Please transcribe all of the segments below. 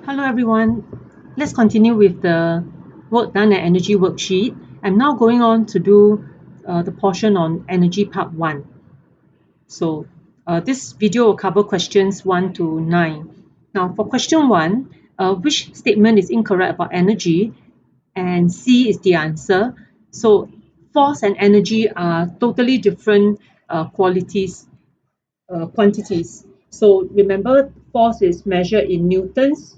Hello everyone. Let's continue with the work done and energy worksheet. I'm now going on to do the portion on energy part 1. So this video will cover questions 1 to 9. Now for question 1, which statement is incorrect about energy? And C is the answer. So force and energy are totally different quantities. So remember, force is measured in newtons.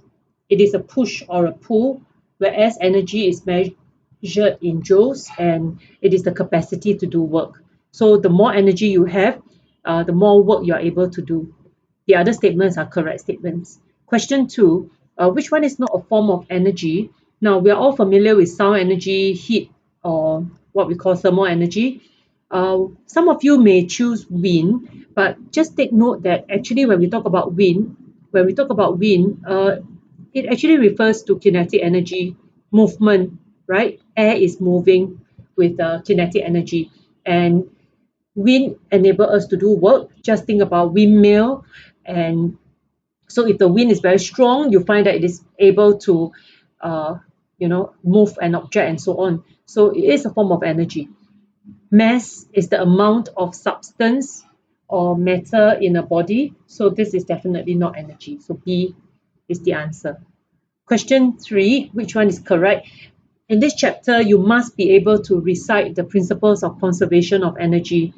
It is a push or a pull, whereas energy is measured in joules and it is the capacity to do work. So the more energy you have, the more work you are able to do. The other statements are correct statements. Question 2, which one is not a form of energy? Now, we are all familiar with sound energy, heat, or what we call thermal energy. Some of you may choose wind, but just take note that actually when we talk about wind, it actually refers to kinetic energy, movement, right? Air is moving with kinetic energy, and wind enable us to do work. Just think about windmill, and so if the wind is very strong, you find that it is able to, uh, move an object and so on. So it is a form of energy. Mass is the amount of substance or matter in a body. So this is definitely not energy. So B is the answer. Question 3, which one is correct? In this chapter, you must be able to recite the principles of conservation of energy.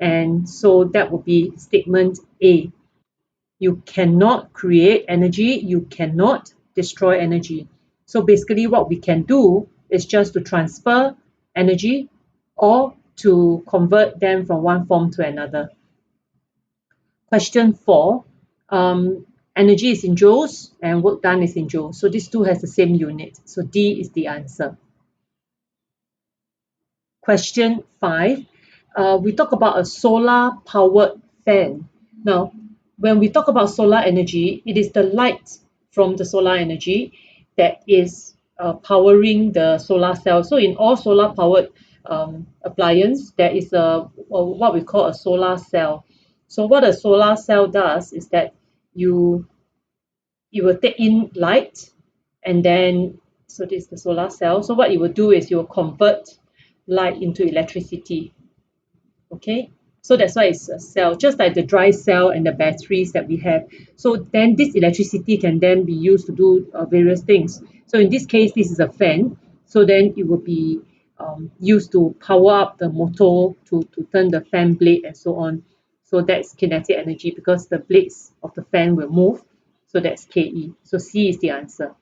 And so that would be statement A. You cannot create energy, you cannot destroy energy. So basically what we can do is just to transfer energy or to convert them from one form to another. Question 4, energy is in joules and work done is in joules. So these two has the same unit. So D is the answer. Question 5, we talk about a solar powered fan. Now, when we talk about solar energy, it is the light from the solar energy that is powering the solar cell. So in all solar powered appliance, there is what we call a solar cell. So what a solar cell does is that you it will take in light, and then so this is the solar cell. So what it will do is it will convert light into electricity. Okay, so that's why it's a cell, just like the dry cell and the batteries that we have. So then this electricity can then be used to do various things. So in this case, this is a fan. So then it will be used to power up the motor to turn the fan blade and so on. So that's kinetic energy because the blades of the fan will move. So that's KE. So C is the answer.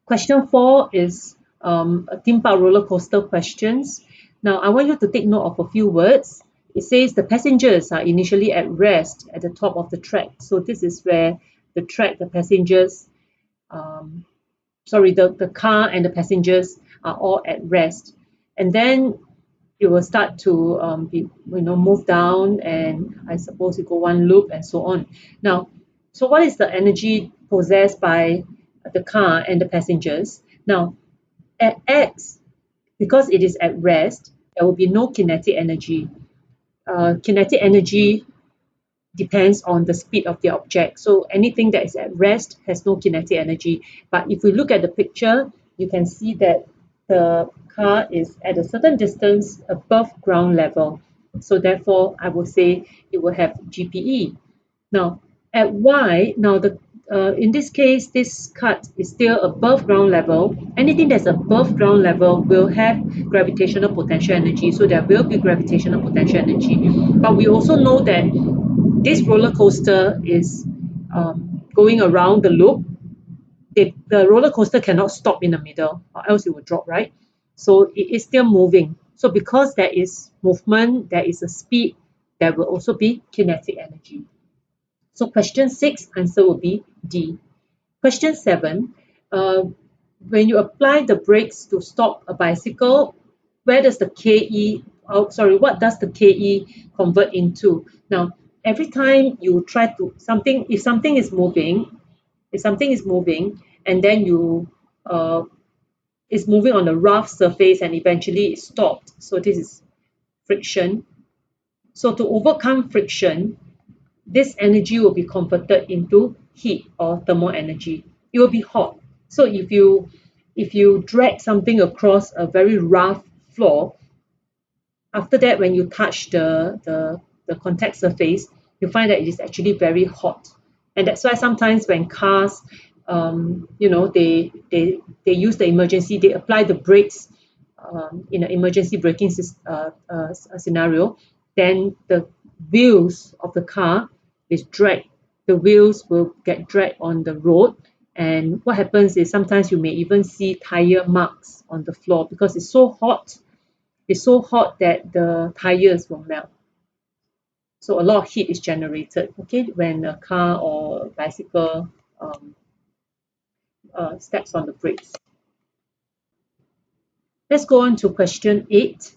Question 4 is a theme park roller coaster questions. Now, I want you to take note of a few words. It says the passengers are initially at rest at the top of the track. So this is where the passengers, the car and the passengers are all at rest. And then it will start to move down, and I suppose it go one loop and so on. Now, so what is the energy possessed by the car and the passengers? Now, at X, because it is at rest, there will be no kinetic energy. Kinetic energy depends on the speed of the object. So anything that is at rest has no kinetic energy. But if we look at the picture, you can see that the car is at a certain distance above ground level. So therefore, I will say it will have GPE. Now, at Y, in this case, this cut is still above ground level. Anything that's above ground level will have gravitational potential energy. So there will be gravitational potential energy. But we also know that this roller coaster is going around the loop. The roller coaster cannot stop in the middle, or else it will drop, right? So it is still moving. So because there is movement, there is a speed, there will also be kinetic energy. So question 6, answer will be D. Question 7, when you apply the brakes to stop a bicycle, where does the KE, what does the KE convert into? Now, every time you try to if something is moving, and then you is moving on a rough surface and eventually it stopped. So this is friction. So to overcome friction, this energy will be converted into heat or thermal energy. it will be hot. So if you drag something across a very rough floor, after that when you touch the contact surface, you find that it is actually very hot. And that's why sometimes when cars, they use the emergency, they apply the brakes in an emergency braking scenario, then the wheels of the car is dragged. The wheels will get dragged on the road, and what happens is sometimes you may even see tire marks on the floor because it's so hot that the tires will melt. So a lot of heat is generated, okay, when a car or bicycle steps on the brakes. Let's go on to question 8.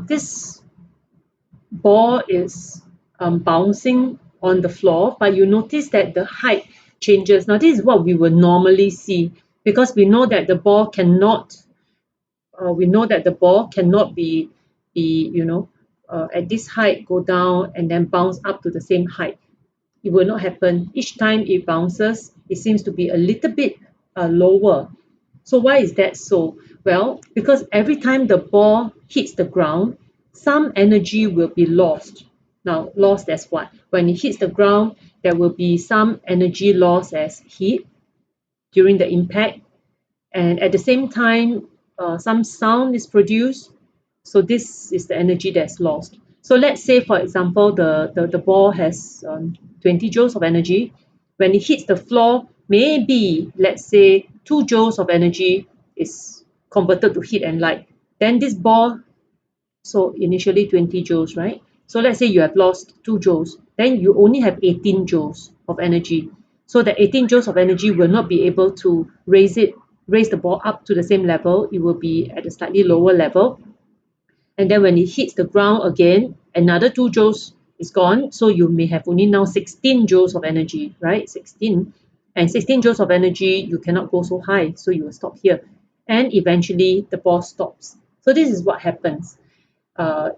This ball is bouncing on the floor, but you notice that the height changes. Now, this is what we will normally see because we know that the ball cannot be at this height go down and then bounce up to the same height. It will not happen. Each time it bounces, it seems to be a little bit lower. So why is that so? Well, because every time the ball hits the ground, some energy will be lost. Now, lost as what? When it hits the ground, there will be some energy loss as heat during the impact, and at the same time some sound is produced. So this is the energy that's lost. So let's say, for example, the ball has 20 joules of energy. When it hits the floor, maybe let's say 2 joules of energy is converted to heat and light. Then this ball, so initially 20 joules, right? So let's say you have lost 2 joules, then you only have 18 joules of energy. So the 18 joules of energy will not be able to raise the ball up to the same level. It will be at a slightly lower level. And then when it hits the ground again, another 2 joules is gone. So you may have only now 16 joules of energy, right? 16. And 16 joules of energy, you cannot go so high. So you will stop here. And eventually the ball stops. So this is what happens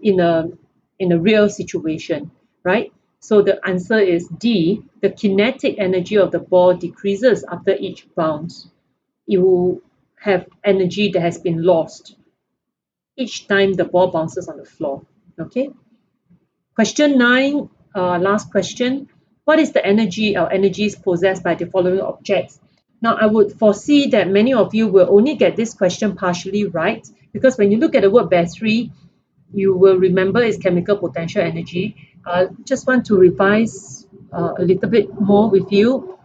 in a real situation, right? So the answer is D. The kinetic energy of the ball decreases after each bounce. You will have energy that has been lost each time the ball bounces on the floor. Okay. Question 9, last question. What is the energy or energies possessed by the following objects? Now, I would foresee that many of you will only get this question partially right, because when you look at the word battery, you will remember its chemical potential energy. Just want to revise a little bit more with you.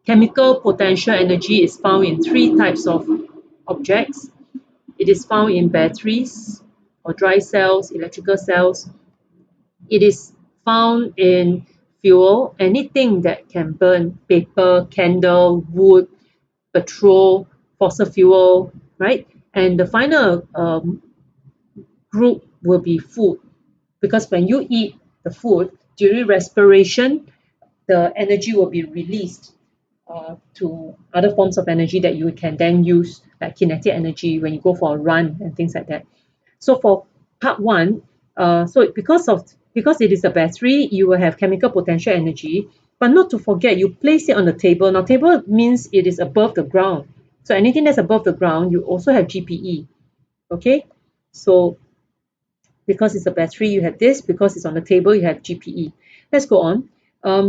Chemical potential energy is found in 3 types of objects. It is found in batteries or dry cells, electrical cells. It is found in fuel, anything that can burn: paper, candle, wood, petrol, fossil fuel, right? And the final group will be food, because when you eat the food during respiration, the energy will be released to other forms of energy that you can then use, like kinetic energy when you go for a run and things like that. So for part 1, so because it is a battery, you will have chemical potential energy, but not to forget, you place it on the table. Now, table means it is above the ground. So anything that's above the ground, you also have GPE. Okay, so because it's a battery, you have this. Because it's on the table, you have GPE. Let's go on.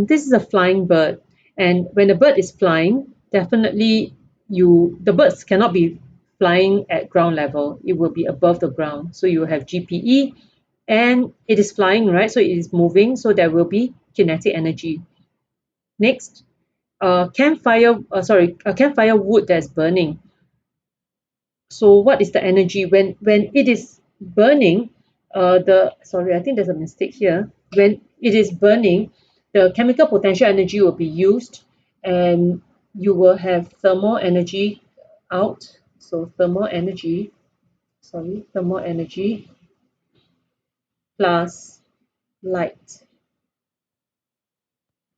This is a flying bird, and when a bird is flying, definitely the birds cannot be flying at ground level. It will be above the ground. So you have GPE, and it is flying, right? So it is moving. So there will be kinetic energy. Next, a campfire wood that's burning. So what is the energy when it is burning? I think there's a mistake here. When it is burning, the chemical potential energy will be used, and you will have thermal energy out. So thermal energy plus light.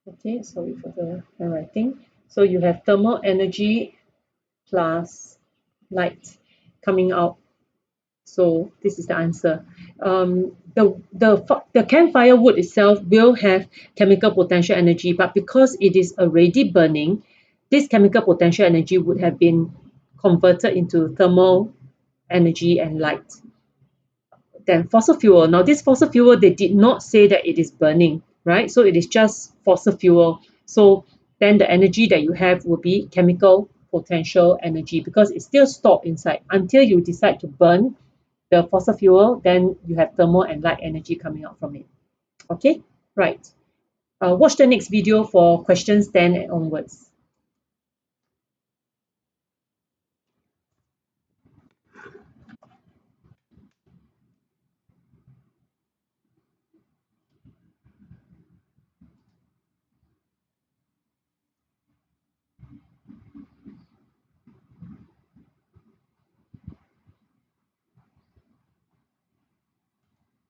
Okay, sorry for the handwriting. So you have thermal energy plus light coming out. So this is the answer. The campfire wood itself will have chemical potential energy, but because it is already burning, this chemical potential energy would have been converted into thermal energy and light. Then fossil fuel. Now this fossil fuel, they did not say that it is burning, right? So it is just fossil fuel. So then the energy that you have will be chemical potential energy because it's still stored inside until you decide to burn the fossil fuel, then you have thermal and light energy coming out from it. Okay, right. Watch the next video for questions 10 and onwards.